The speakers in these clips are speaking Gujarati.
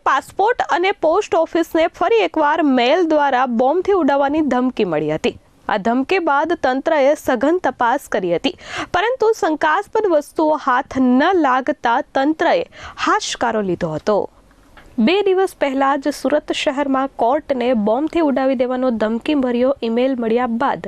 પાસપોર્ટ અને પોસ્ટ ઓફિસને ફરી એકવાર મેલ દ્વારા બોમ્બથી ઉડાવવાની ધમકી મળી હતી। આ ધમકી બાદ તંત્રએ સઘન તપાસ કરી હતી, પરંતુ શંકાસ્પદ વસ્તુઓ હાથ ન લાગતા તંત્રએ હાશકારો લીધો હતો। 2 દિવસ પહેલા જ સુરત શહેરમાં કોર્ટને બોમ્બથી ઉડાવી દેવાનો ધમકીભર્યો ઈમેલ મળ્યા બાદ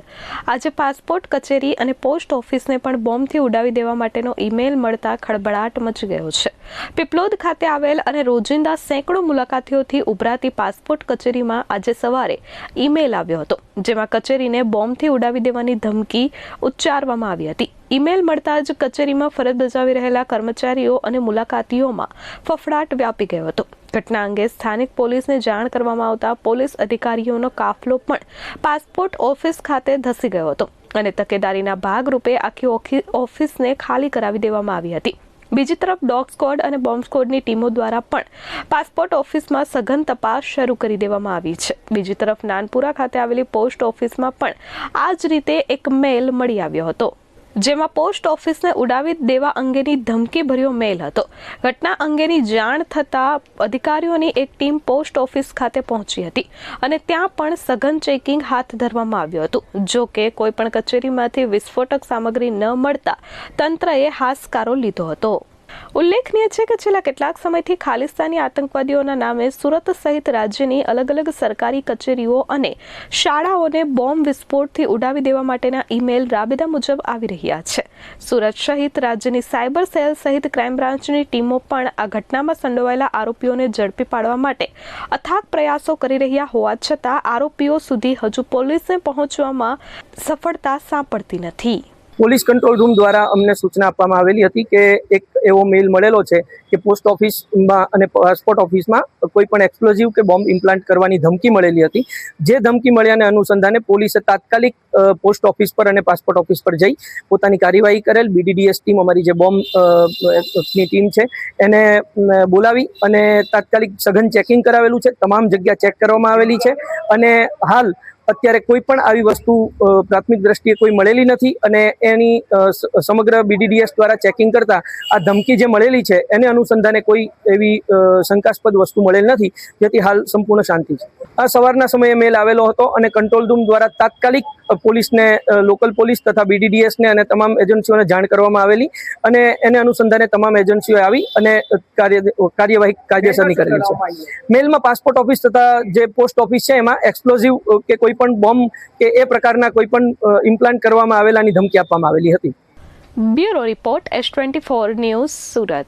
આજે પાસપોર્ટ કચેરી અને પોસ્ટ ઓફિસને પણ બોમ્બથી ઉડાવી દેવા માટેનો ઈમેલ મળતા ખળભળાટ મચી ગયો છે। પીપલોદ ખાતે આવેલ અને રોજિંદા સેંકડો મુલાકાતીઓથી ઉભરાતી પાસપોર્ટ કચેરીમાં આજે સવારે ઈમેલ આવ્યો હતો, જેમાં કચેરીને બોમ્બથી ઉડાવી દેવાની ધમકી ઉચ્ચારવામાં આવી હતી। ઈમેલ મળતા જ કચેરીમાં ફરજ બજાવી રહેલા કર્મચારીઓ અને મુલાકાતીઓમાં ફફડાટ વ્યાપી ગયો હતો। ઘટના અંગે સ્થાનિક પોલીસને જાણ કરવામાં આવતા પોલીસ અધિકારીઓનો કાફલો પણ પાસપોર્ટ ઓફિસ ખાતે ધસી ગયો હતો અને તકેદારીના ભાગરૂપે આખી ઓફિસને ખાલી કરાવી દેવામાં આવી હતી। બીજી તરફ ડોગ સ્ક્વોડ અને બોમ્બ સ્ક્વોડની ટીમો દ્વારા પણ પાસપોર્ટ ઓફિસમાં સઘન તપાસ શરૂ કરી દેવામાં આવી છે। બીજી તરફ નાનપુરા ખાતે આવેલી પોસ્ટ ઓફિસમાં પણ આ જ રીતે એક મેલ મળી આવ્યો હતો, જેમાં પોસ્ટ ઓફિસને ઉડાવી દેવા અંગેની ધમકીભર્યો મેલ હતો। ઘટના અંગેની જાણ થતાં અધિકારીઓની એક ટીમ પોસ્ટ ઓફિસ ખાતે પહોંચી હતી અને ત્યાં પણ સઘન ચેકિંગ હાથ ધરવામાં આવ્યું હતું। જો કે કોઈ પણ કચેરીમાંથી વિસ્ફોટક સામગ્રી ન મળતા તંત્રએ હાશકારો લીધો હતો। ઉલ્લેખનીય છે કે છેલ્લા કેટલાક સમયથી ખાલિસ્તાની આતંકવાદીઓના નામે સુરત સહિત રાજ્યની અલગ અલગ સરકારી કચેરીઓ અને શાળાઓને બોમ્બ વિસ્ફોટથી ઉડાવી દેવા માટેના ઈમેલ રાબેતા મુજબ આવી રહ્યા છે। સુરત સહિત રાજ્યની સાયબર સેલ સહિત ક્રાઇમ બ્રાન્ચની ટીમો પણ આ ઘટનામાં સંડોવાયેલા આરોપીઓને ઝડપી પાડવા માટે અથાગ પ્રયાસો કરી રહ્યા હોવા છતાં આરોપીઓ સુધી હજુ પોલીસને પહોંચવામાં સફળતા સાંપડતી નથી। પોલીસ કંટ્રોલ રૂમ દ્વારા અમને સૂચના આપવામાં આવેલી હતી કે એક એવો મેલ મળેલો છે કે પોસ્ટ ઓફિસમાં અને પાસપોર્ટ ઓફિસમાં કોઈ પણ એક્સપ્લોઝિવ કે બોમ્બ ઇમ્પ્લાન્ટ કરવાની ધમકી મળેલી હતી। જે ધમકી મળ્યાને અનુસંધાને પોલીસે તાત્કાલિક પોસ્ટ ઓફિસ પર અને પાસપોર્ટ ઓફિસ પર જઈ પોતાની કાર્યવાહી કરેલ। BDDS ટીમ, અમારી જે બોમ્બની ટીમ છે, એને બોલાવી અને તાત્કાલિક સઘન ચેકિંગ કરાવેલું છે। તમામ જગ્યા ચેક કરવામાં આવેલી છે અને હાલ અત્યારે કોઈ પણ આવી વસ્તુ પ્રાથમિક દ્રષ્ટિએ કોઈ મળેલી નથી અને એની સમગ્ર BDDS દ્વારા ચેકિંગ કરતા આ ધમકી જે મળેલી છે એને અનુસંધાને કોઈ એવી શંકાસ્પદ વસ્તુ મળેલ નથી, જેથી હાલ સંપૂર્ણ શાંતિ છે। આ સવારના સમયે મેલ આવેલો હતો અને કંટ્રોલ રૂમ દ્વારા તાત્કાલિક પોલીસને, લોકલ પોલીસ તથા BDDSને અને તમામ એજન્સીઓને જાણ કરવામાં આવેલી અને એને અનુસંધાને તમામ એજન્સીઓ આવી અને કાર્યવાહી કાયદેસરની કરેલી છે। મેલમાં પાસપોર્ટ ઓફિસ તથા જે પોસ્ટ ઓફિસ છે એમાં એક્સપ્લોઝિવ કે કોઈ પણ બોમ્બ કે એ પ્રકારના કોઈ પણ ઇમ્પ્લાન્ટ કરવામાં આવેલાની ધમકી આપવામાં આવેલી હતી। Bureau report S24 news, Surat.